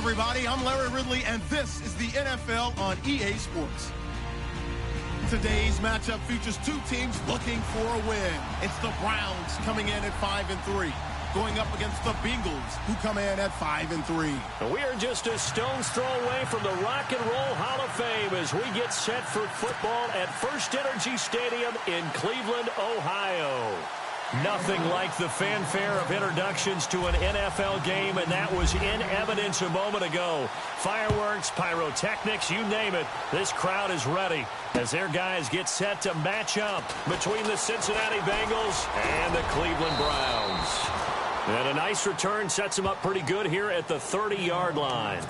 everybody. I'm Larry Ridley, and this is the NFL on EA Sports. Today's matchup features two teams looking for a win. It's the Browns coming in at 5-3, going up against the Bengals, who come in at 5-3. We are just a stone's throw away from the Rock and Roll Hall of Fame as we get set for football at First Energy Stadium in Cleveland, Ohio. Nothing like the fanfare of introductions to an NFL game, and that was in evidence a moment ago. Fireworks, pyrotechnics, you name it. This crowd is ready as their guys get set to match up between the Cincinnati Bengals and the Cleveland Browns. And a nice return sets them up pretty good here at the 30-yard line.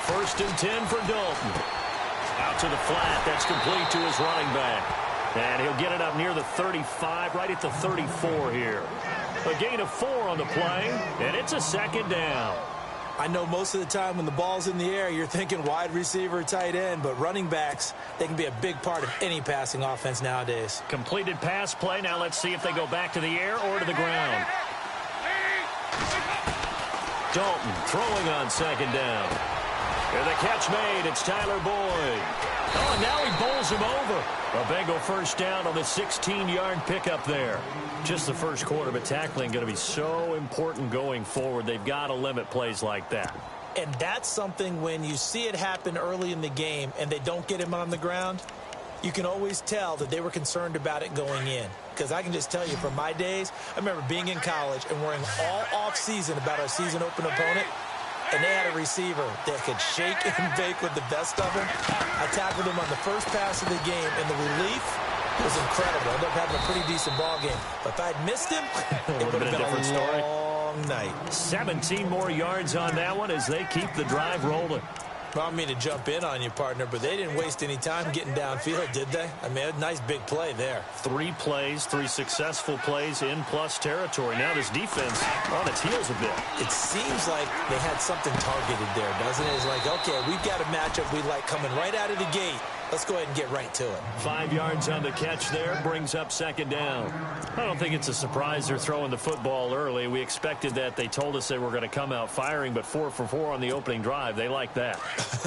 First and 10 for Dalton. Out to the flat. That's complete to his running back. And he'll get it up near the 35, right at the 34 here. A gain of 4 on the play, and it's a second down. I know most of the time when the ball's in the air, you're thinking wide receiver, tight end, but running backs, they can be a big part of any passing offense nowadays. Completed pass play. Now let's see if they go back to the air or to the ground. Dalton throwing on second down. And the catch made. It's Tyler Boyd. Oh, and now he bowls him over. A Bengal first down on the 16-yard pickup there. Just the first quarter, but tackling going to be so important going forward. They've got to limit plays like that. And that's something when you see it happen early in the game and they don't get him on the ground, you can always tell that they were concerned about it going in. Because I can just tell you from my days, I remember being in college and worrying all off-season about our season open opponent. And they had a receiver that could shake and bake with the best of them. I tackled him on the first pass of the game, and the relief was incredible. I ended up having a pretty decent ball game. But if I'd missed him, it would have been a different story. Long night. 17 more yards on that one as they keep the drive rolling. I don't mean to jump in on you, partner, but they didn't waste any time getting downfield, did they? I mean, a nice big play there. 3 plays, 3 successful plays in plus territory. Now this defense on its heels a bit. It seems like they had something targeted there, doesn't it? It's like, okay, we've got a matchup we like coming right out of the gate. Let's go ahead and get right to it. 5 yards on the catch there brings up second down. I don't think it's a surprise they're throwing the football early. We expected that. They told us they were going to come out firing, but 4 for 4 on the opening drive. They like that.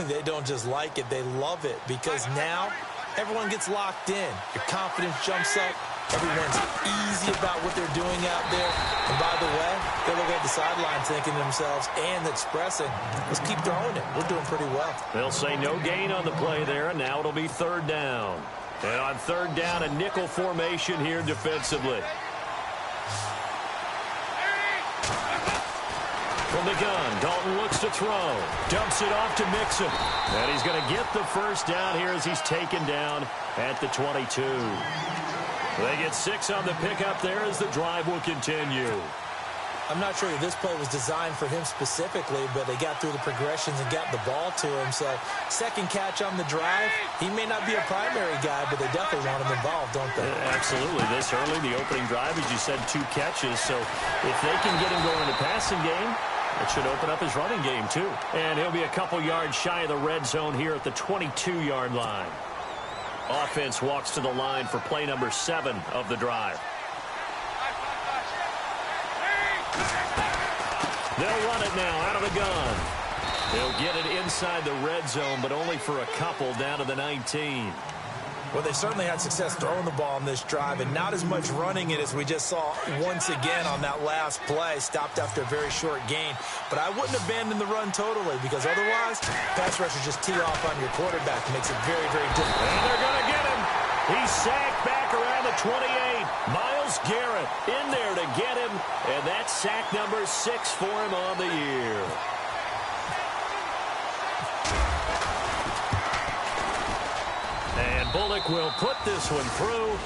They don't just like it. They love it because now everyone gets locked in. Your confidence jumps up. Everyone's easy about what they're doing out there. And by the way, they're looking at the sideline thinking to themselves and expressing, let's keep throwing it. We're doing pretty well. They'll say no gain on the play there, and now it'll be third down. And on third down, a nickel formation here defensively. From the gun, Dalton looks to throw. Dumps it off to Mixon. And he's going to get the first down here as he's taken down at the 22. They get 6 on the pickup there as the drive will continue. I'm not sure if this play was designed for him specifically, but they got through the progressions and got the ball to him. So second catch on the drive. He may not be a primary guy, but they definitely want him involved, don't they? Absolutely. This early, the opening drive, as you said, 2 catches. So if they can get him going in the passing game, it should open up his running game too. And he'll be a couple yards shy of the red zone here at the 22-yard line. Offense walks to the line for play number 7 of the drive. They'll run it now out of the gun. They'll get it inside the red zone, but only for a couple down to the 19. Well, they certainly had success throwing the ball on this drive, and not as much running it as we just saw once again on that last play. Stopped after a very short gain. But I wouldn't abandon the run totally, because otherwise, pass rushers just tee off on your quarterback. It makes it very, very difficult. And they're going to get him. He's sacked back around the 28. Myles Garrett in there to get him, and that's sack number 6 for him on the year. And Bullock will put this one through,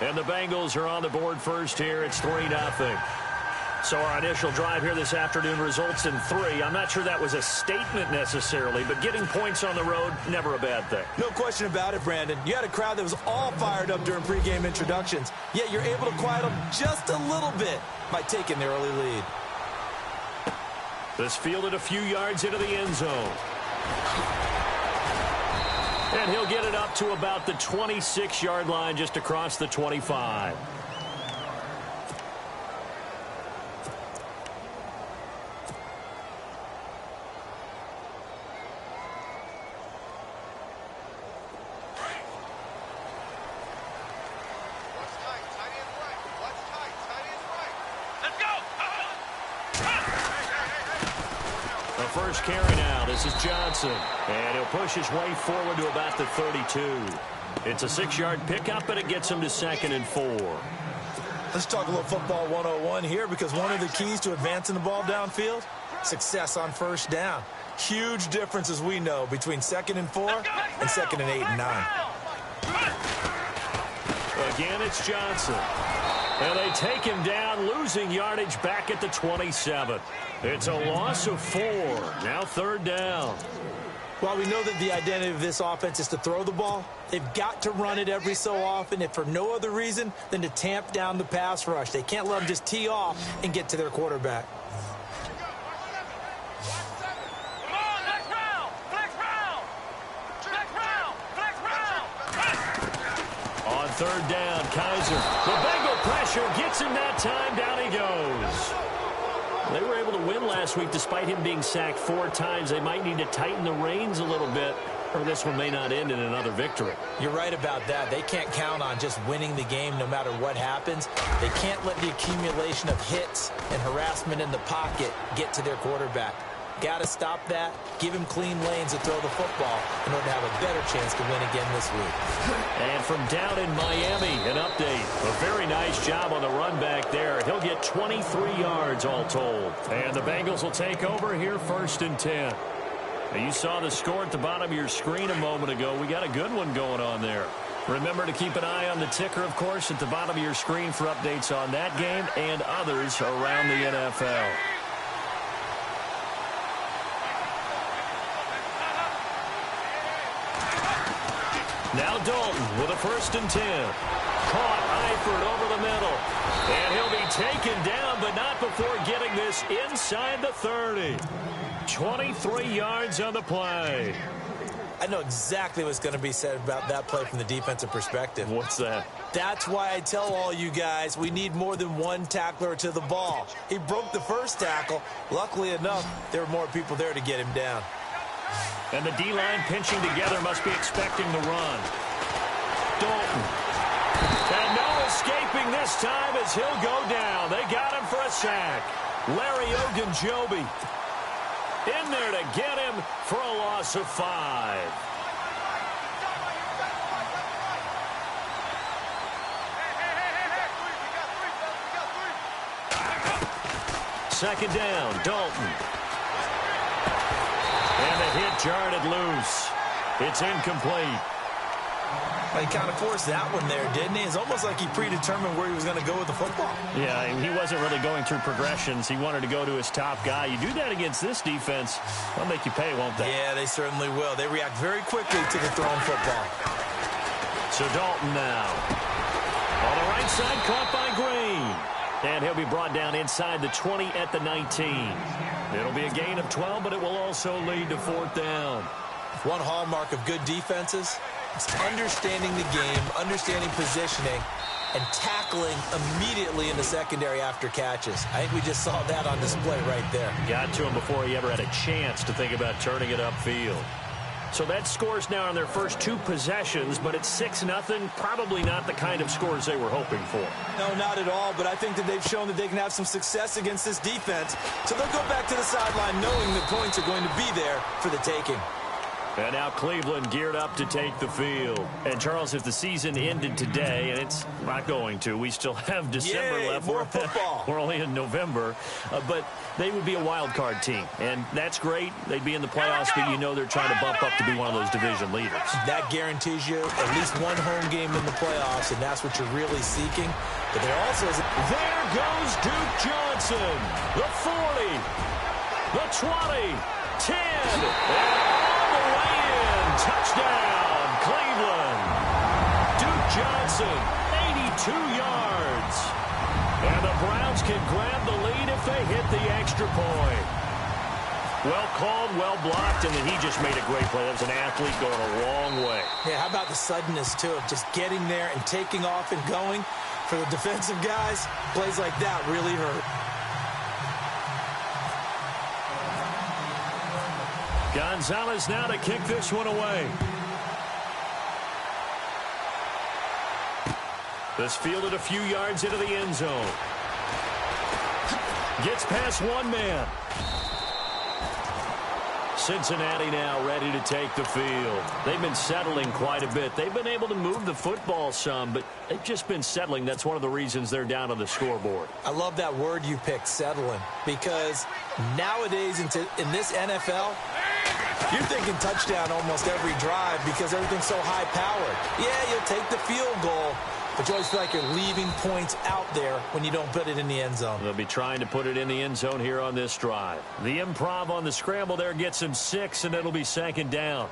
and the Bengals are on the board first here. It's 3-0. So our initial drive here this afternoon results in 3. I'm not sure that was a statement necessarily, but getting points on the road, never a bad thing. No question about it, Brandon. You had a crowd that was all fired up during pregame introductions, yet you're able to quiet them just a little bit by taking the early lead. This fielded a few yards into the end zone. And he'll get it up to about the 26-yard line just across the 25. First carry now. This is Johnson. And he'll push his way forward to about the 32. It's a 6-yard pickup, and it gets him to 2nd and 4. Let's talk a little football 101 here, because one of the keys to advancing the ball downfield, success on first down. Huge difference, as we know, between 2nd and 4 and 2nd and 8 and 9. Again, it's Johnson. And they take him down, losing yardage back at the 27. It's a loss of 4. Now 3rd down. While we know that the identity of this offense is to throw the ball, they've got to run it every so often, if for no other reason than to tamp down the pass rush. They can't let them just tee off and get to their quarterback. On 3rd down, Kaiser. The Bengal pressure gets him that time. Down he goes. They were able to win last week despite him being sacked 4 times. They might need to tighten the reins a little bit, or this one may not end in another victory. You're right about that. They can't count on just winning the game no matter what happens. They can't let the accumulation of hits and harassment in the pocket get to their quarterback. Got to stop that, give him clean lanes to throw the football in order to have a better chance to win again this week. And from down in Miami, an update. A very nice job on the run back there. He'll get 23 yards all told. And the Bengals will take over here 1st and 10. Now, you saw the score at the bottom of your screen a moment ago. We got a good one going on there. Remember to keep an eye on the ticker, of course, at the bottom of your screen for updates on that game and others around the NFL. Now Dalton with a 1st and 10. Caught Eifert over the middle. And he'll be taken down, but not before getting this inside the 30. 23 yards on the play. I know exactly what's going to be said about that play from the defensive perspective. What's that? That's why I tell all you guys we need more than one tackler to the ball. He broke the first tackle. Luckily enough, there were more people there to get him down. And the D-line pinching together must be expecting the run. Dalton. And no escaping this time as he'll go down. They got him for a sack. Larry Ogunjobi in there to get him for a loss of 5. Second down, Dalton. And the hit jarred it loose. It's incomplete. Well, he kind of forced that one there, didn't he? It's almost like he predetermined where he was going to go with the football. Yeah, he wasn't really going through progressions. He wanted to go to his top guy. You do that against this defense, they'll make you pay, won't they? Yeah, they certainly will. They react very quickly to the thrown football. So Dalton now. On the right side, caught by Green. And he'll be brought down inside the 20 at the 19. It'll be a gain of 12, but it will also lead to 4th down. One hallmark of good defenses is understanding the game, understanding positioning, and tackling immediately in the secondary after catches. I think we just saw that on display right there. Got to him before he ever had a chance to think about turning it upfield. So that scores now on their first 2 possessions, but it's 6-0. Probably not the kind of scores they were hoping for. No, not at all, but I think that they've shown that they can have some success against this defense. So they'll go back to the sideline knowing the points are going to be there for the taking. And now Cleveland geared up to take the field. And, Charles, if the season ended today, and it's not going to, we still have December left. More football. We're only in November. But they would be a wild card team. And that's great. They'd be in the playoffs, but you know they're trying to bump up to be one of those division leaders. That guarantees you at least one home game in the playoffs, and that's what you're really seeking. But there also is... There goes Duke Johnson. Johnson, the 40, the 20, 10, and all the way in. Touchdown, Cleveland. Duke Johnson, 82 yards. And the Browns can grab the lead if they hit the extra point. Well called, well blocked, and then he just made a great play. That was an athlete going a long way. Yeah, how about the suddenness, too, of just getting there and taking off and going? For the defensive guys, plays like that really hurt. Gonzalez now to kick this one away. This fielded a few yards into the end zone. Gets past one man. Cincinnati now ready to take the field. They've been settling quite a bit. They've been able to move the football some, but they've just been settling. That's one of the reasons they're down on the scoreboard. I love that word you picked, settling, because nowadays in this NFL, you're thinking touchdown almost every drive because everything's so high-powered. Yeah, you'll take the field goal, but you always feel like you're leaving points out there when you don't put it in the end zone. They'll be trying to put it in the end zone here on this drive. The improv on the scramble there gets him 6, and it'll be second down.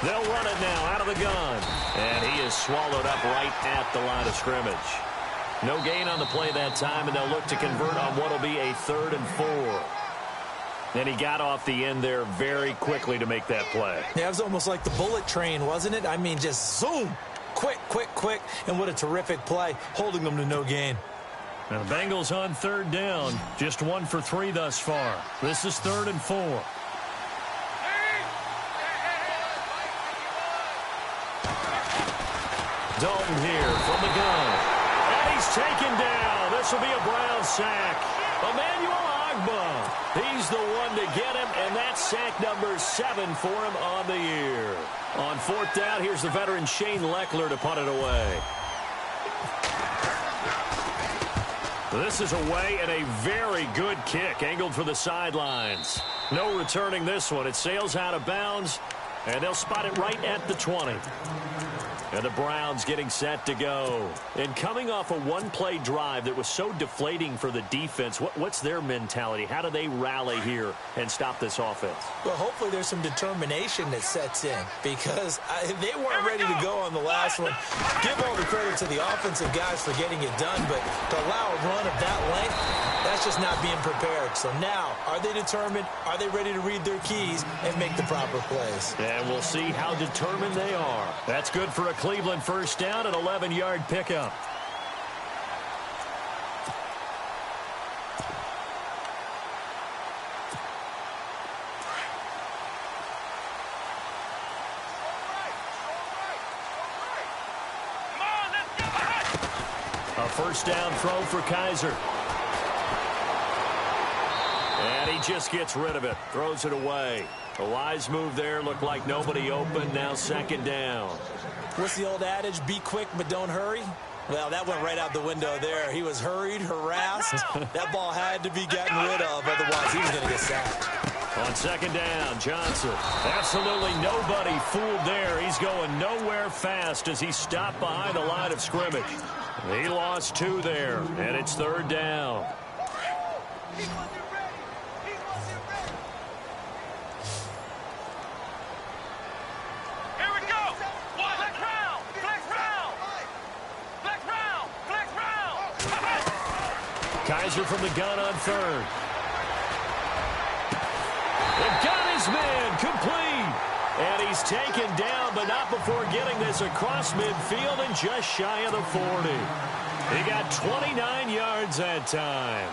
They'll run it now out of the gun. And he is swallowed up right at the line of scrimmage. No gain on the play that time, and they'll look to convert on what will be a 3rd and 4. And he got off the end there very quickly to make that play. Yeah, it was almost like the bullet train, wasn't it? I mean, just zoom. Quick, quick, quick. And what a terrific play, holding them to no gain. Now the Bengals on 3rd down. Just 1 for 3 thus far. This is 3rd and 4. Dalton here from the gun. And he's taken down. This will be a Brown sack. Emmanuel Ogbah. He's the one to get him, and that's sack number 7 for him on the year. On 4th down, here's the veteran Shane Lechler to punt it away. This is away and a very good kick, angled for the sidelines. No returning this one. It sails out of bounds, and they'll spot it right at the 20. And the Browns getting set to go. And coming off a one-play drive that was so deflating for the defense, what's their mentality? How do they rally here and stop this offense? Well, hopefully there's some determination that sets in because they weren't ready to go on the last one. Give all the credit to the offensive guys for getting it done, but to allow a run of that length, that's just not being prepared. So now, are they determined? Are they ready to read their keys and make the proper plays? And we'll see how determined they are. That's good for a Cleveland first down, an 11-yard pickup. A first down throw for Kaiser. And he just gets rid of it, throws it away. A wise move there, looked like nobody open, now second down. What's the old adage, be quick but don't hurry? Well, that went right out the window there. He was hurried, harassed. That ball had to be gotten rid of, otherwise he was going to get sacked. On second down, Johnson. Absolutely nobody fooled there. He's going nowhere fast as he stopped behind the line of scrimmage. He lost 2 there, and it's third down. Kaiser from the gun on third. They've got his man complete. And he's taken down, but not before getting this across midfield and just shy of the 40. He got 29 yards that time.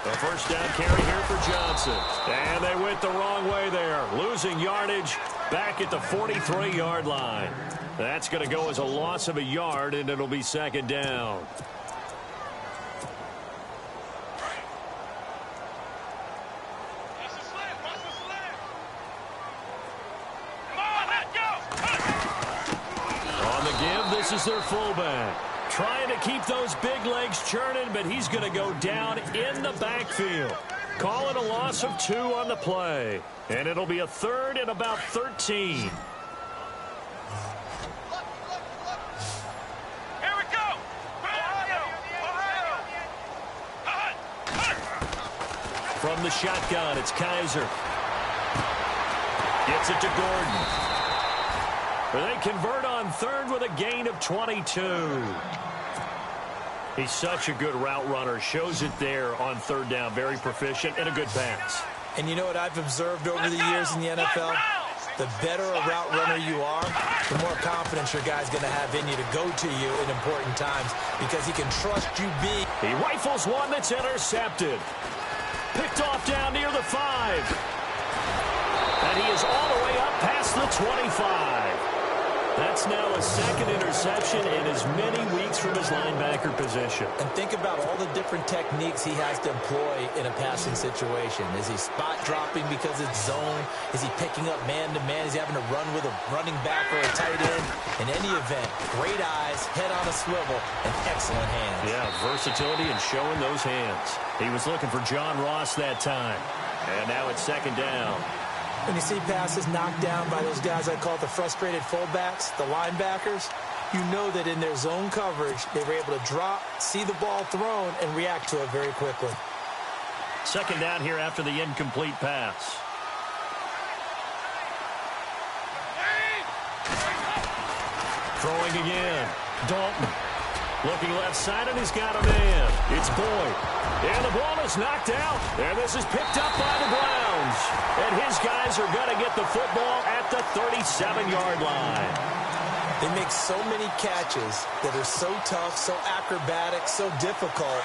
A first down carry here for Johnson. And they went the wrong way there. Losing yardage back at the 43-yard line. That's going to go as a loss of a yard, and it'll be second down. This is their fullback. Trying to keep those big legs churning, but he's going to go down in the backfield. Call it a loss of 2 on the play. And it'll be a 3rd and about 13. Here we go! From the shotgun, it's Kaiser. Gets it to Gordon. They convert on 3rd with a gain of 22. He's such a good route runner. Shows it there on 3rd down. Very proficient and a good pass. And you know what I've observed over the years in the NFL? The better a route runner you are, the more confidence your guy's going to have in you to go to you in important times because he can trust you being. He rifles one that's intercepted. Picked off down near the 5. And he is all the way up past the 25. That's now a 2nd interception in as many weeks from his linebacker position. And think about all the different techniques he has to employ in a passing situation. Is he spot dropping because it's zone? Is he picking up man-to-man? Is he having to run with a running back or a tight end? In any event, great eyes, head on a swivel, and excellent hands. Yeah, versatility and showing those hands. He was looking for John Ross that time. And now it's 2nd down. When you see passes knocked down by those guys I call the frustrated fullbacks, the linebackers, you know that in their zone coverage, they were able to drop, see the ball thrown, and react to it very quickly. 2nd down here after the incomplete pass. Throwing again. Dalton. Looking left side, and he's got a man. It's Boyd. And the ball is knocked out. And this is picked up by the Browns. And his guys are going to get the football at the 37-yard line. They make so many catches that are so tough, so acrobatic, so difficult,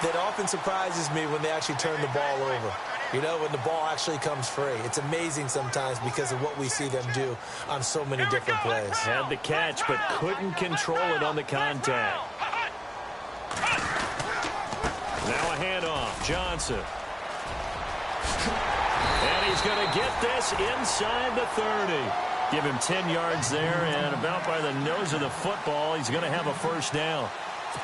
that often surprises me when they actually turn the ball over. You know, when the ball actually comes free. It's amazing sometimes because of what we see them do on so many different plays. Had the catch, but couldn't control it on the contact. Now a handoff. Johnson. And he's going to get this inside the 30. Give him 10 yards there, and about by the nose of the football, he's going to have a 1st down.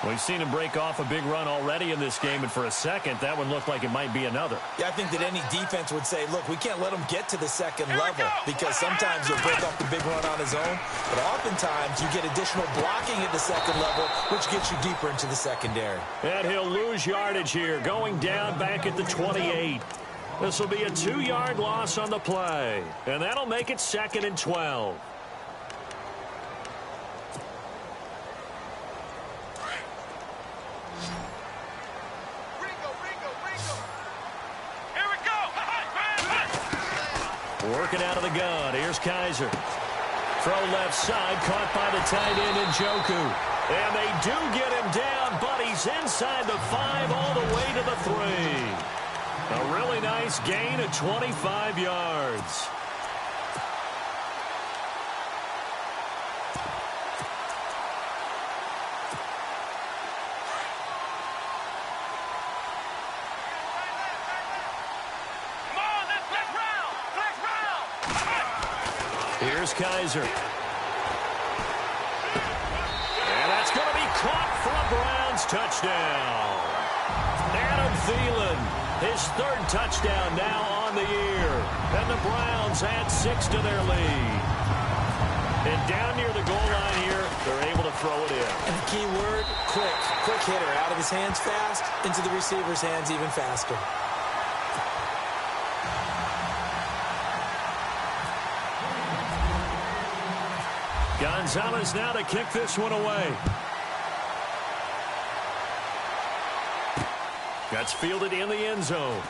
We've seen him break off a big run already in this game, and for a second, that one looked like it might be another. Yeah, I think that any defense would say, look, we can't let him get to the 2nd level because sometimes he'll break off the big run on his own, but oftentimes you get additional blocking at the 2nd level, which gets you deeper into the secondary. And he'll lose yardage here, going down back at the 28. This will be a 2-yard loss on the play, and that'll make it 2nd and 12. Working out of the gun. Here's Kaiser. Throw left side. Caught by the tight end in Njoku. And they do get him down, but he's inside the 5 all the way to the 3. A really nice gain of 25 yards. Here's Kaiser. And that's going to be caught for a Browns touchdown. Adam Thielen, his 3rd touchdown now on the year. And the Browns add 6 to their lead. And down near the goal line here, they're able to throw it in. And the key word, quick. Quick hitter. Out of his hands fast, into the receiver's hands even faster. Gonzalez now to kick this one away. That's fielded in the end zone.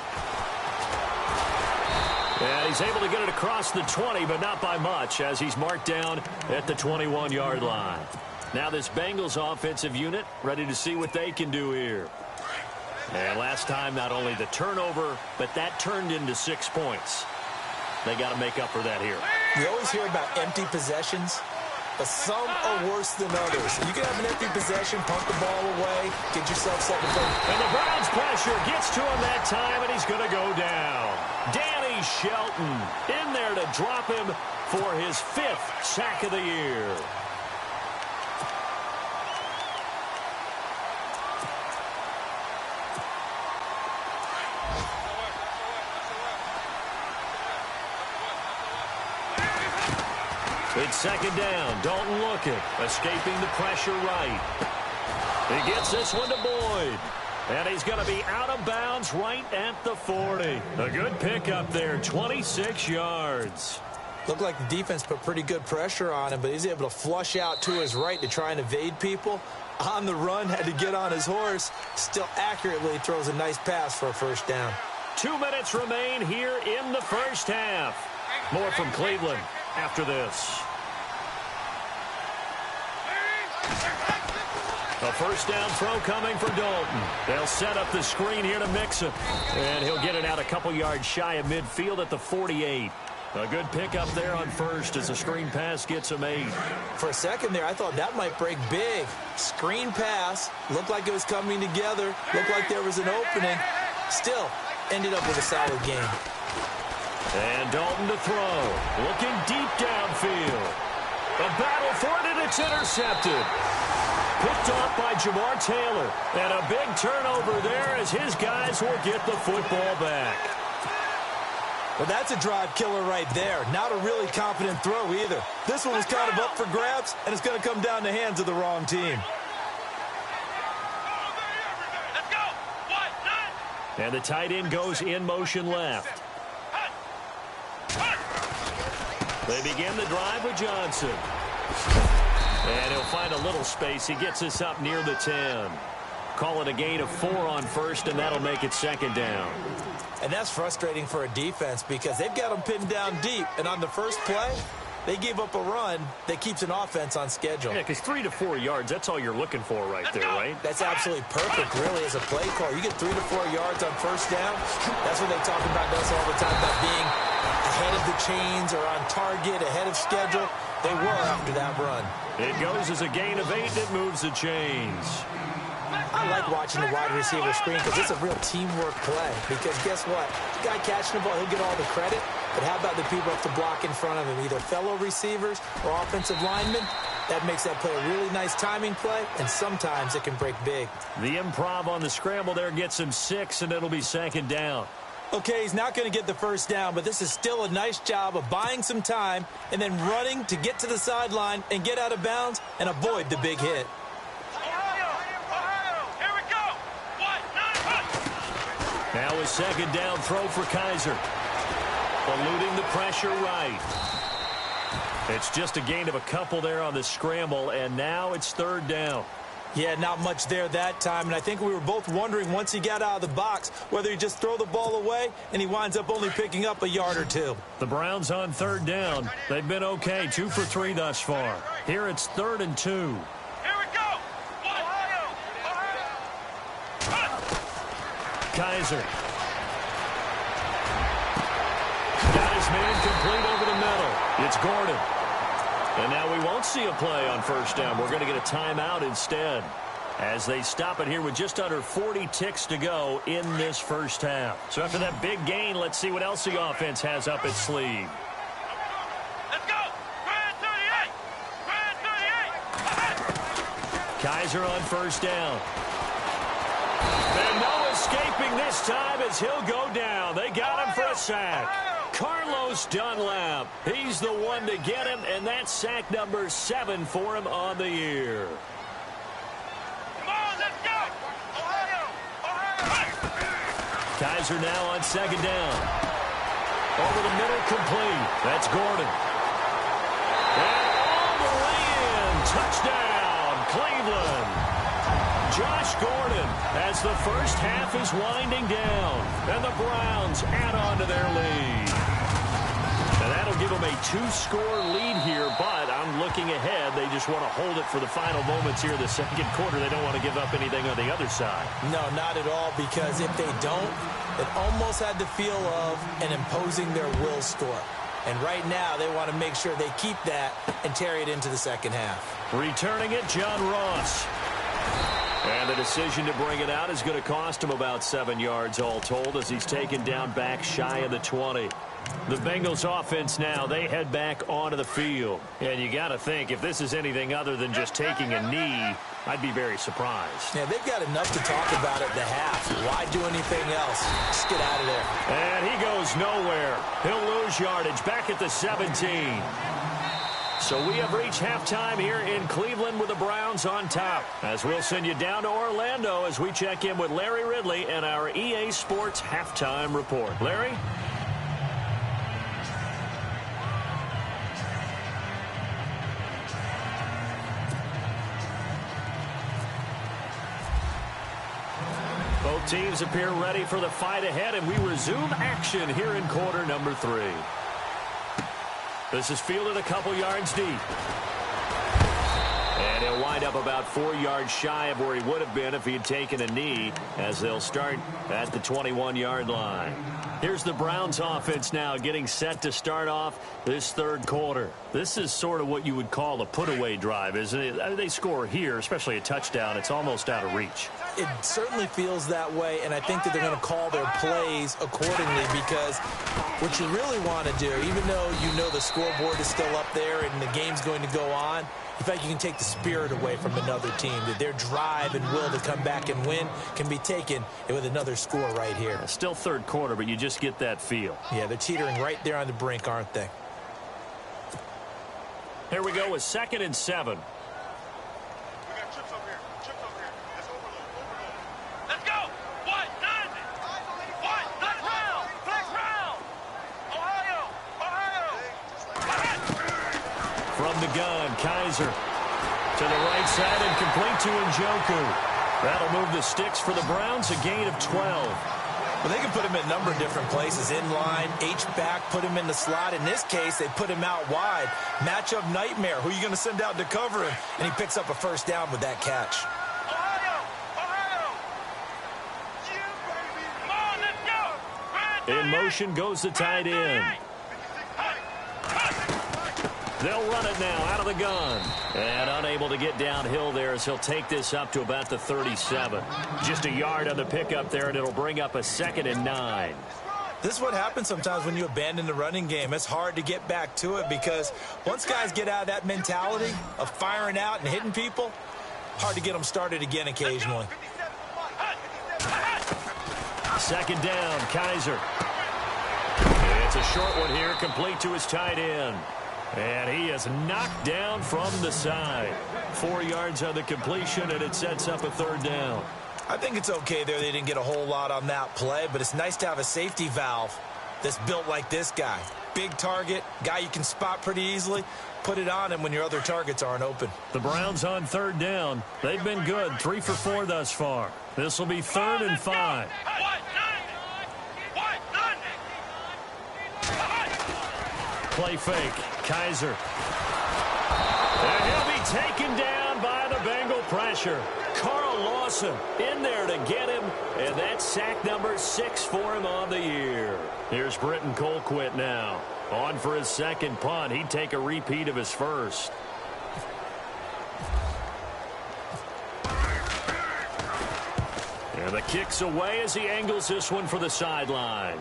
And he's able to get it across the 20, but not by much, as he's marked down at the 21-yard line. Now this Bengals offensive unit ready to see what they can do here. And last time, not only the turnover, but that turned into 6 points. They got to make up for that here. We always hear about empty possessions, but some are worse than others. You can have an empty possession, punt the ball away, get yourself set to play. And the Browns pressure gets to him that time, and he's going to go down. Danny Shelton in there to drop him for his 5th sack of the year. It's second down. Dalton looking, escaping the pressure right. He gets this one to Boyd. And he's going to be out of bounds right at the 40. A good pickup there, 26 yards. Looked like the defense put pretty good pressure on him, but he's able to flush out to his right to try and evade people. On the run, had to get on his horse. Still accurately throws a nice pass for a first down. 2 minutes remain here in the first half. More from Cleveland after this. A first down throw coming for Dalton. They'll set up the screen here to Mixon. And he'll get it out a couple yards shy of midfield at the 48. A good pickup there on first as the screen pass gets him 8. For a second there, I thought that might break big. Screen pass. Looked like it was coming together. Looked like there was an opening. Still, ended up with a solid game. And Dalton to throw. Looking deep downfield. A battle for it, and it's intercepted. Picked off by Jamar Taylor. And a big turnover there as his guys will get the football back. Well, that's a drive killer right there. Not a really confident throw either. This one was kind of up for grabs, and it's going to come down to the hands of the wrong team. And the tight end goes in motion left. They begin the drive with Johnson. And he'll find a little space. He gets this up near the 10. Call it a gain of 4 on first, and that'll make it second down. And that's frustrating for a defense because they've got them pinned down deep. And on the first play, they gave up a run that keeps an offense on schedule. Yeah, because 3 to 4 yards, that's all you're looking for right there, right? That's absolutely perfect, really, as a play call. You get 3 to 4 yards on first down. That's what they talk about us all the time, about being ahead of the chains or on target, ahead of schedule. They were after that run. It goes as a gain of 8, and it moves the chains. I like watching the wide receiver screen because it's a real teamwork play. Because guess what? The guy catching the ball, he'll get all the credit. But how about the people up to block in front of him, either fellow receivers or offensive linemen? That makes that play a really nice timing play, and sometimes it can break big. The improv on the scramble there gets him 6, and it'll be second down. Okay, he's not going to get the first down, but this is still a nice job of buying some time and then running to get to the sideline and get out of bounds and avoid the big hit. Now a second down throw for Kaiser. Eluding the pressure right. It's just a gain of a couple there on the scramble, and now it's third down. Yeah, not much there that time, and I think we were both wondering once he got out of the box whether he just throw the ball away, and he winds up only picking up a yard or 2. The Browns on third down. They've been okay, 2 for 3 thus far. Here it's 3rd and 2. Kaiser. Got his man complete over the middle. It's Gordon. And now we won't see a play on first down. We're going to get a timeout instead as they stop it here with just under 40 ticks to go in this first half. So after that big gain, let's see what else the offense has up its sleeve. Let's go. Grand 38. Kaiser on first down. And no escaping this time as he'll go down. They got him for a sack. Carlos Dunlap. He's the one to get him, and that's sack number 7 for him on the year. Come on, let's go. Ohio. Kaiser now on second down. Over the middle, complete. That's Gordon. And all the way in. Touchdown, Cleveland. Josh Gordon as the first half is winding down. And the Browns add on to their lead. And that'll give them a 2-score lead here, but I'm looking ahead. They just want to hold it for the final moments here in the second quarter. They don't want to give up anything on the other side. No, not at all, because if they don't, it almost had the feel of an imposing their will score. And right now, they want to make sure they keep that and carry it into the second half. Returning it, John Ross. And the decision to bring it out is going to cost him about 7 yards all told as he's taken down back shy of the 20. The Bengals offense now, they head back onto the field. And you got to think, if this is anything other than just taking a knee, I'd be very surprised. Yeah, they've got enough to talk about at the half. Why do anything else? Just get out of there. And he goes nowhere. He'll lose yardage back at the 17. So we have reached halftime here in Cleveland with the Browns on top. As we'll send you down to Orlando as we check in with Larry Ridley and our EA Sports Halftime Report. Larry? Both teams appear ready for the fight ahead, and we resume action here in quarter number 3. This is fielded a couple yards deep. And he'll wind up about 4 yards shy of where he would have been if he had taken a knee, as they'll start at the 21-yard line. Here's the Browns offense now getting set to start off this third quarter. This is sort of what you would call a put-away drive, isn't it? They score here, especially a touchdown. It's almost out of reach. It certainly feels that way, and I think that they're going to call their plays accordingly, because what you really want to do, even though you know the scoreboard is still up there and the game's going to go on, in fact, you can take the spirit away from another team, that their drive and will to come back and win can be taken with another score right here. Still third quarter, but you just get that feel. Yeah, they're teetering right there on the brink, aren't they? Here we go with 2nd and 7. Let's go. What? None. What? Let's round. Flex round. Ohio. From the gun, Kaiser to the right side and complete to Njoku. That'll move the sticks for the Browns, a gain of 12. Well, they can put him in a number of different places. In line, H-back, put him in the slot. In this case, they put him out wide. Matchup nightmare. Who are you going to send out to cover him? And he picks up a first down with that catch. In motion goes the tight end. They'll run it now out of the gun. And unable to get downhill there as he'll take this up to about the 37. Just a yard on the pickup there, and it'll bring up a 2nd and 9. This is what happens sometimes when you abandon the running game. It's hard to get back to it, because once guys get out of that mentality of firing out and hitting people, hard to get them started again occasionally. 2nd down, Kaiser. It's a short one here, complete to his tight end. And he is knocked down from the side. 4 yards on the completion, and it sets up a 3rd down. I think it's okay there. They didn't get a whole lot on that play, but it's nice to have a safety valve that's built like this guy. Big target, guy you can spot pretty easily. Put it on him when your other targets aren't open. The Browns on 3rd down. They've been good, 3 for 4 thus far. This will be 3rd and 5. Play fake. Kaiser. And he'll be taken down by the Bengal pressure. Carl Lawson in there to get him, and that's sack number 6 for him on the year. Here's Britton Colquitt now. On for his 2nd punt. He'd take a repeat of his first. And the kick's away as he angles this one for the sideline.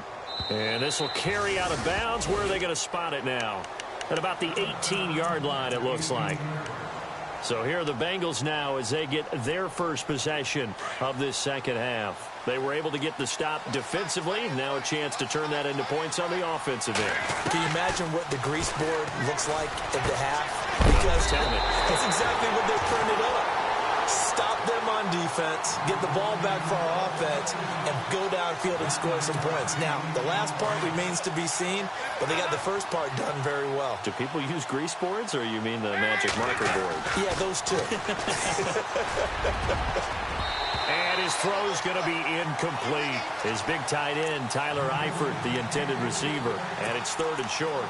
And this will carry out of bounds. Where are they going to spot it now? At about the 18-yard line, it looks like. So here are the Bengals now as they get their first possession of this second half. They were able to get the stop defensively. Now a chance to turn that into points on the offensive end. Can you imagine what the grease board looks like at the half? Because that's exactly what they printed up. Stop them on defense, get the ball back for our offense, and go downfield and score some points. Now, the last part remains to be seen, but they got the first part done very well. Do people use grease boards, or you mean the magic marker board? Yeah, those two. And his throw's going to be incomplete. His big tight end, Tyler Eifert, the intended receiver, and it's 3rd and short.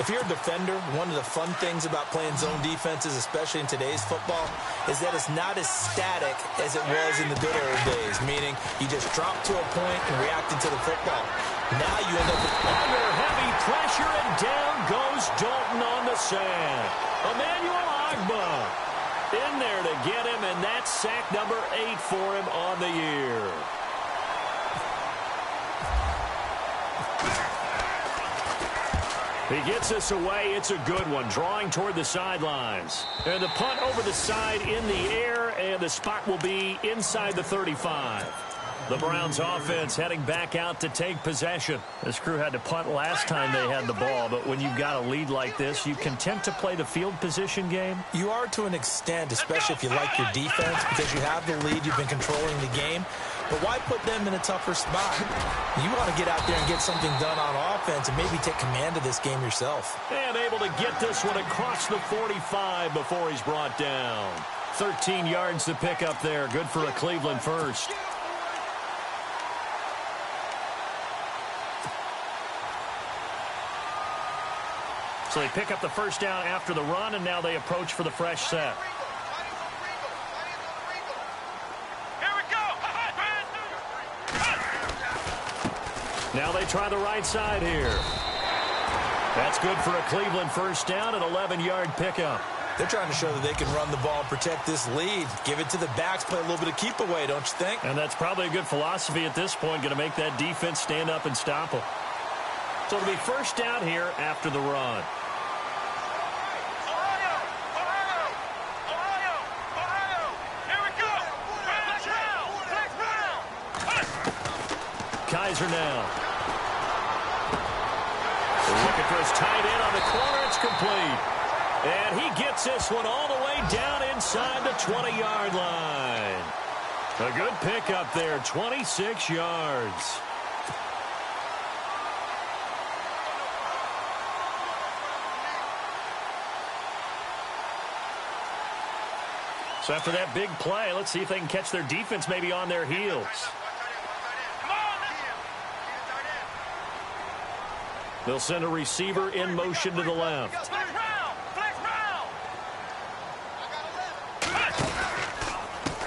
If you're a defender, one of the fun things about playing zone defenses, especially in today's football, is that it's not as static as it was in the good old days, meaning you just drop to a point and react into the football. Now you end up under heavy pressure, and down goes Dalton on the sack. Emmanuel Ogbah in there to get him, and that's sack number 8 for him on the year. He gets us away. It's a good one. Drawing toward the sidelines. And the punt over the side in the air, and the spot will be inside the 35. The Browns offense heading back out to take possession. This crew had to punt last time they had the ball, but when you've got a lead like this, you content to play the field position game? You are to an extent, especially if you like your defense, because you have the lead, you've been controlling the game. But why put them in a tougher spot? You want to get out there and get something done on offense and maybe take command of this game yourself. And able to get this one across the 45 before he's brought down. 13 yards to pick up there. Good for a Cleveland first. So they pick up the first down after the run, and now they approach for the fresh set. Here we go. Now they try the right side here. That's good for a Cleveland first down, an 11-yard pickup. They're trying to show that they can run the ball and protect this lead. Give it to the backs, play a little bit of keep away, don't you think? And that's probably a good philosophy at this point, going to make that defense stand up and stop them. So it'll be first down here after the run. Kaiser now. Looking for his tight end on the corner. It's complete. And he gets this one all the way down inside the 20-yard line. A good pickup there, 26 yards. So after that big play, let's see if they can catch their defense maybe on their heels. They'll send a receiver in motion to the left.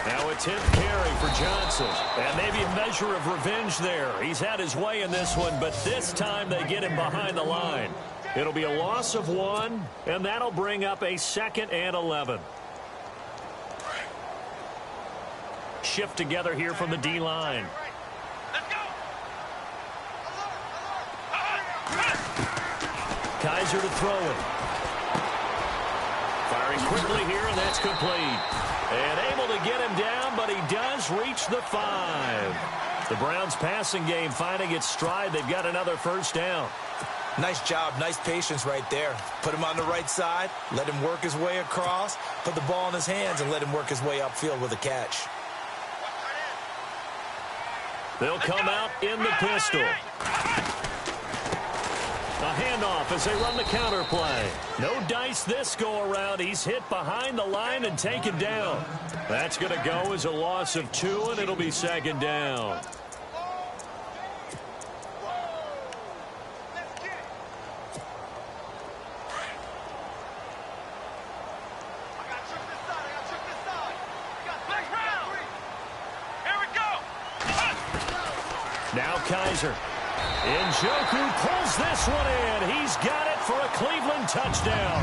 Now a 10th carry for Johnson. And maybe a measure of revenge there. He's had his way in this one, but this time they get him behind the line. It'll be a loss of 1, and that'll bring up a 2nd and 11. Shift together here from the D-line. Kaiser to throw it. Firing quickly here, and that's complete. And able to get him down, but he does reach the 5. The Browns passing game finding its stride. They've got another first down. Nice job, nice patience right there. Put him on the right side, let him work his way across, put the ball in his hands, and let him work his way upfield with a catch. They'll come out in the pistol. A handoff as they run the counter play. No dice this go around. He's hit behind the line and taken down. That's going to go as a loss of 2, and it'll be 2nd down. Now Kaiser. Njoku pulls this one in. He's got it for a Cleveland touchdown.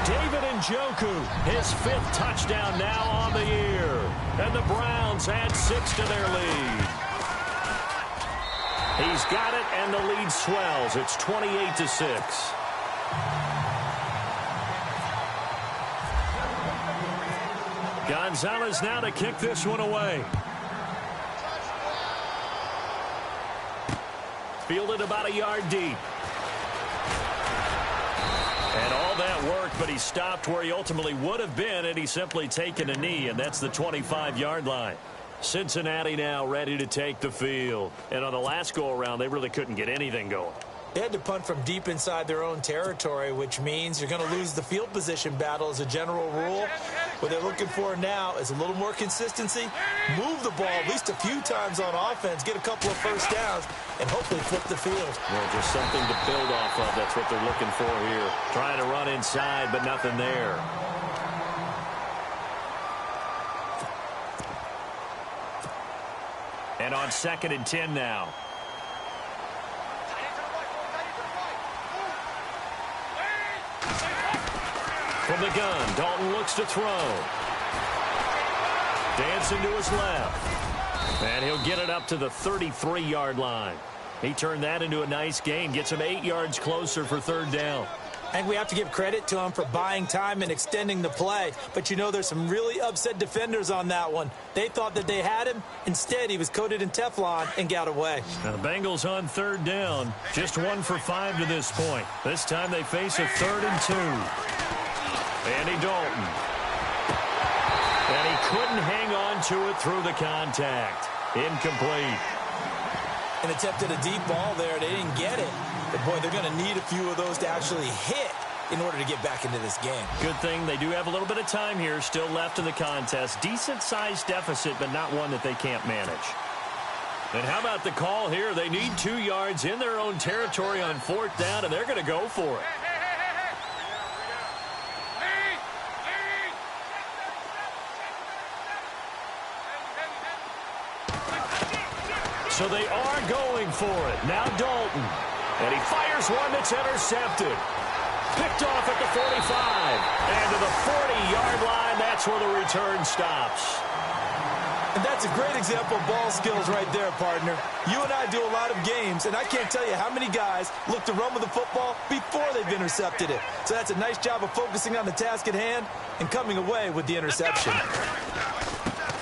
David Njoku, his 5th touchdown now on the year. And the Browns add 6 to their lead. He's got it, and the lead swells. It's 28-6. Gonzalez now to kick this one away. Fielded about a yard deep. And all that work, but he stopped where he ultimately would have been, and he's simply taken a knee, and that's the 25-yard line. Cincinnati now ready to take the field. And on the last go-around, they really couldn't get anything going. They had to punt from deep inside their own territory, which means you're going to lose the field position battle as a general rule. What they're looking for now is a little more consistency, move the ball at least a few times on offense, get a couple of first downs, and hopefully flip the field. Well, just something to build off of. That's what they're looking for here. Trying to run inside, but nothing there. And on 2nd and 10 now. From the gun, Dalton looks to throw. Dancing to his left. And he'll get it up to the 33-yard line. He turned that into a nice gain. Gets him 8 yards closer for 3rd down. I think we have to give credit to him for buying time and extending the play. But, you know, there's some really upset defenders on that one. They thought that they had him. Instead, he was coated in Teflon and got away. Now the Bengals on third down. Just 1 for 5 to this point. This time they face a 3rd and 2. Andy Dalton. And he couldn't hang on to it through the contact. Incomplete. An attempt at a deep ball there. They didn't get it. But, boy, they're going to need a few of those to actually hit in order to get back into this game. Good thing they do have a little bit of time here still left in the contest. Decent-sized deficit, but not one that they can't manage. And how about the call here? They need 2 yards in their own territory on 4th down, and they're going to go for it. So they are going for it. Now Dalton. And he fires one that's intercepted. Picked off at the 45. And to the 40-yard line, that's where the return stops. And that's a great example of ball skills right there, partner. You and I do a lot of games, and I can't tell you how many guys look to run with the football before they've intercepted it. So that's a nice job of focusing on the task at hand and coming away with the interception.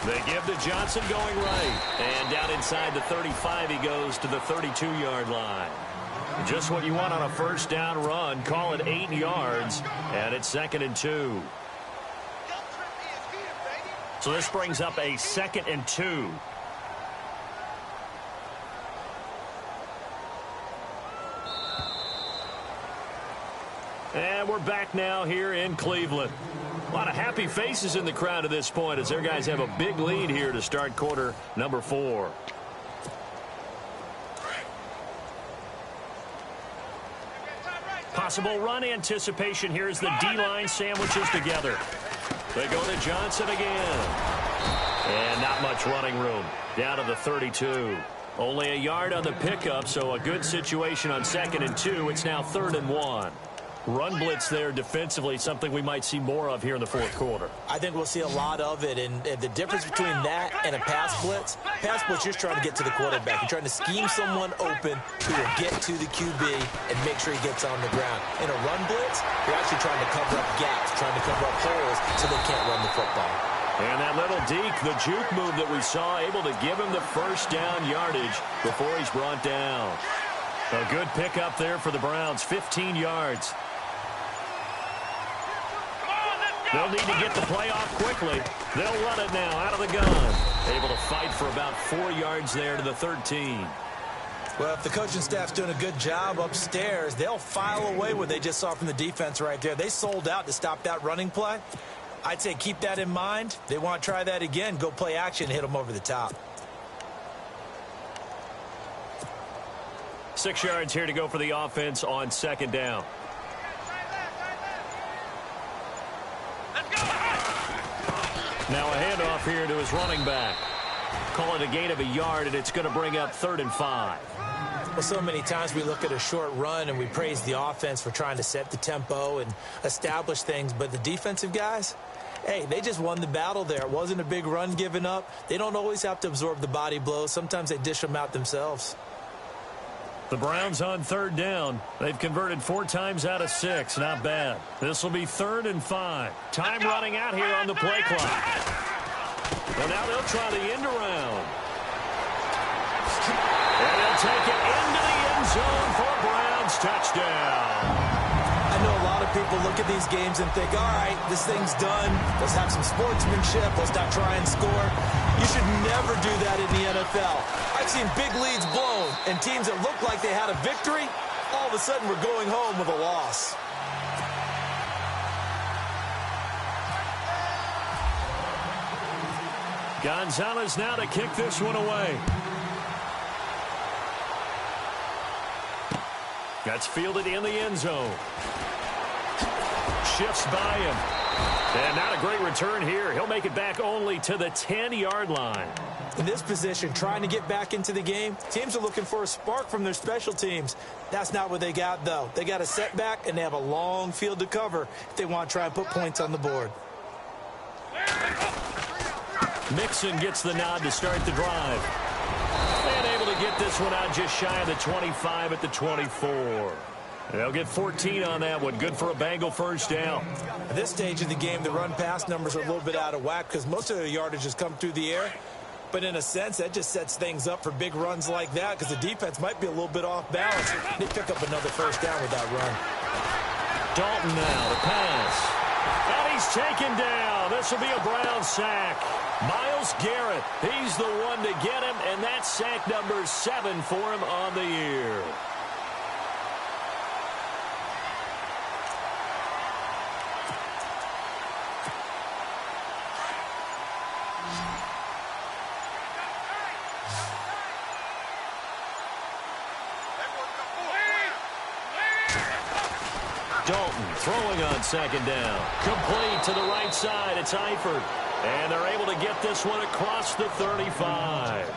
They give to Johnson going right. And down inside the 35, he goes to the 32-yard line. Just what you want on a 1st down run. Call it 8 yards, and it's 2nd and 2. So this brings up a 2nd and 2. And we're back now here in Cleveland. A lot of happy faces in the crowd at this point as their guys have a big lead here to start quarter number 4. Possible run anticipation here as the D-line sandwiches together. They go to Johnson again. And not much running room. Down to the 32. Only a yard on the pickup, so a good situation on 2nd and 2. It's now 3rd and 1. Run blitz there defensively, something we might see more of here in the 4th quarter. I think we'll see a lot of it, and the difference between that and a pass blitz, you're just trying to get to the quarterback. You're trying to scheme someone open who will get to the QB and make sure he gets on the ground. In a run blitz, you're actually trying to cover up gaps, trying to cover up holes so they can't run the football. And that little deke, the juke move that we saw, able to give him the 1st down yardage before he's brought down. A good pickup there for the Browns, 15 yards. They'll need to get the play off quickly. They'll run it now out of the gun. Able to fight for about 4 yards there to the 13. Well, if the coaching staff's doing a good job upstairs, they'll file away what they just saw from the defense right there. They sold out to stop that running play. I'd say keep that in mind. They want to try that again. Go play action, hit them over the top. 6 yards here to go for the offense on 2nd down. Now a handoff here to his running back. Call it a gain of a yard, and it's going to bring up 3rd and 5. Well, so many times we look at a short run and we praise the offense for trying to set the tempo and establish things, but the defensive guys, hey, they just won the battle there. It wasn't a big run given up. They don't always have to absorb the body blows. Sometimes they dish them out themselves. The Browns on 3rd down. They've converted 4 times out of 6. Not bad. This will be 3rd and 5. Time running out here on the play clock. Well, now they'll try the end around. And they'll take it into the end zone for a Browns touchdown. I know a lot of people look at these games and think, all right, this thing's done. Let's have some sportsmanship. Let's not try and score. You should never do that in the NFL. I've seen big leads blown, and teams that looked like they had a victory, all of a sudden we're going home with a loss. Gonzalez now to kick this one away. That's fielded in the end zone. Shifts by him. And not a great return here. He'll make it back only to the 10-yard line. In this position, trying to get back into the game, teams are looking for a spark from their special teams. That's not what they got, though. They got a setback, and they have a long field to cover if they want to try and put points on the board. Mixon gets the nod to start the drive. And able to get this one out just shy of the 25 at the 24. They'll get 14 on that one. Good for a Bengal first down. At this stage of the game, the run-pass numbers are a little bit out of whack because most of their yardage has come through the air. But in a sense, that just sets things up for big runs like that because the defense might be a little bit off balance. They pick up another first down with that run. Dalton now, the pass. And he's taken down. This will be a Brown sack. Myles Garrett, he's the one to get him, and that's sack number 7 for him on the year. Dalton throwing on second down. Complete to the right side. It's Eifert. And they're able to get this one across the 35.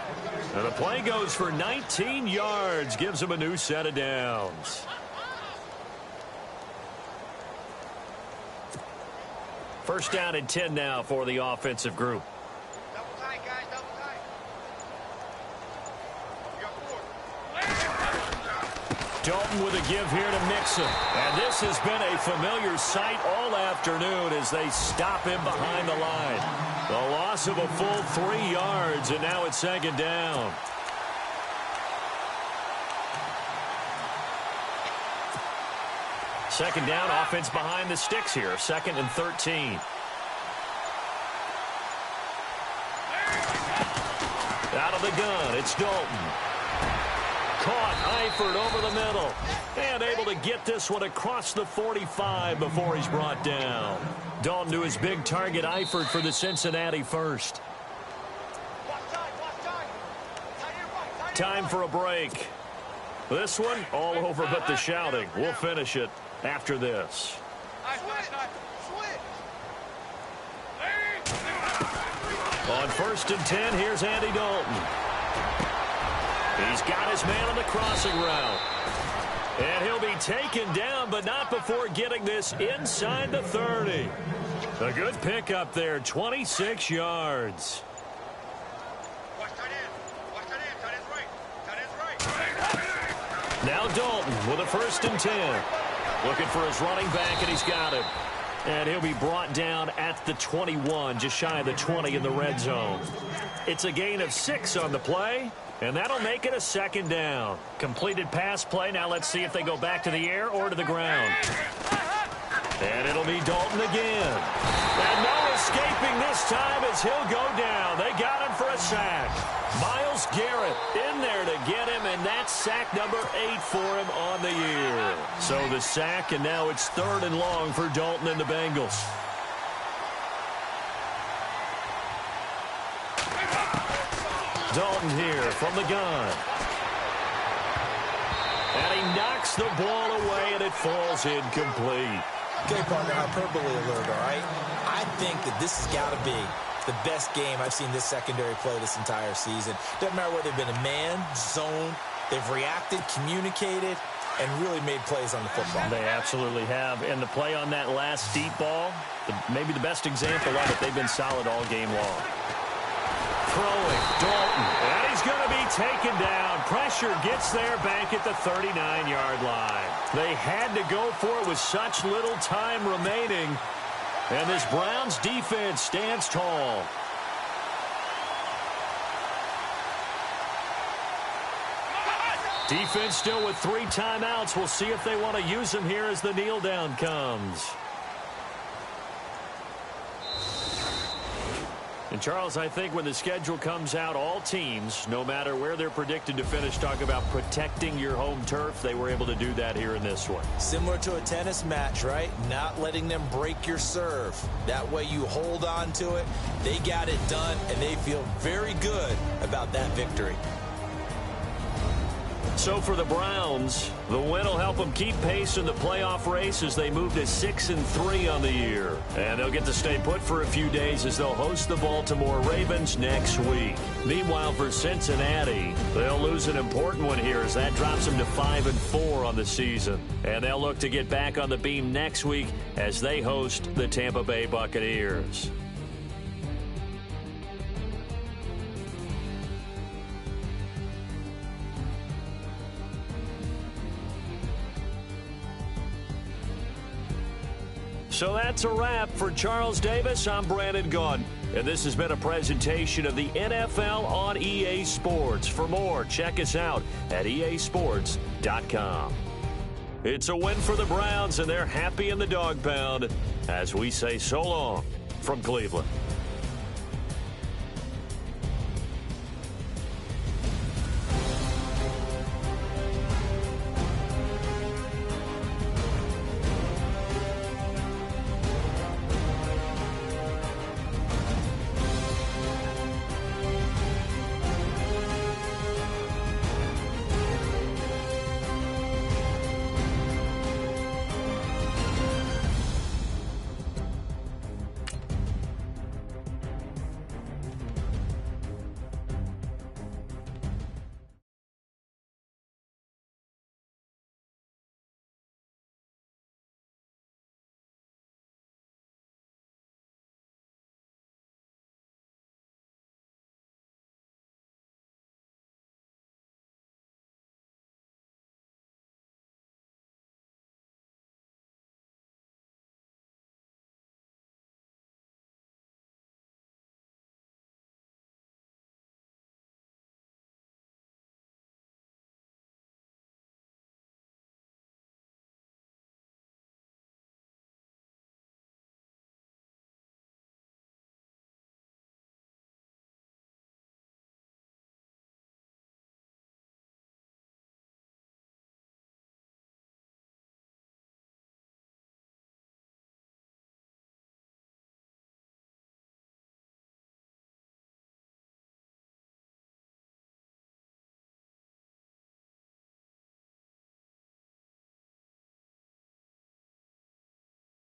And the play goes for 19 yards. Gives them a new set of downs. First down and 10 now for the offensive group. Double tight, guys, double tight. Dalton with a give here to Mixon. And this has been a familiar sight all afternoon as they stop him behind the line. The loss of a full 3 yards, and now it's second down. Second down, offense behind the sticks here. 2nd and 13. Out of the gun, it's Dalton. Caught, Eifert over the middle. And able to get this one across the 45 before he's brought down. Dalton to his big target, Eifert for the Cincinnati first. Time for a break. This one, all over but the shouting. We'll finish it after this. On 1st and 10, here's Andy Dalton. He's got his man on the crossing route. And he'll be taken down, but not before getting this inside the 30. A good pickup there, 26 yards. Now Dalton with a 1st and 10. Looking for his running back, and he's got him. And he'll be brought down at the 21, just shy of the 20 in the red zone. It's a gain of 6 on the play, and that'll make it a second down. Completed pass play. Now let's see if they go back to the air or to the ground. And it'll be Dalton again. And no escaping this time as he'll go down. They got him for a sack. Myles Garrett in there to get him, and that's sack number 8 for him on the year. So the sack, and now it's 3rd and long for Dalton and the Bengals. Dalton here from the gun. And he knocks the ball away, and it falls incomplete. Okay, partner, hyperbole alert, all right? I think that this has got to be the best game I've seen this secondary play this entire season. Doesn't matter whether they've been a man, zone, they've reacted, communicated, and really made plays on the football. They absolutely have. And the play on that last deep ball, maybe the best example of it, they've been solid all game long. Throwing, Dalton, and he's going to be taken down. Pressure gets there back at the 39-yard line. They had to go for it with such little time remaining. And this Browns defense stands tall. Defense still with 3 timeouts. We'll see if they want to use them here as the kneel down comes. And, Charles, I think when the schedule comes out, all teams, no matter where they're predicted to finish, talk about protecting your home turf. They were able to do that here in this one. Similar to a tennis match, right? Not letting them break your serve. That way you hold on to it. They got it done, and they feel very good about that victory. So for the Browns, the win will help them keep pace in the playoff race as they move to 6-3 on the year. And they'll get to stay put for a few days as they'll host the Baltimore Ravens next week. Meanwhile, for Cincinnati, they'll lose an important one here as that drops them to 5-4 on the season. And they'll look to get back on the beam next week as they host the Tampa Bay Buccaneers. So that's a wrap. For Charles Davis, I'm Brandon Gaudin. And this has been a presentation of the NFL on EA Sports. For more, check us out at easports.com. It's a win for the Browns, and they're happy in the dog pound as we say so long from Cleveland.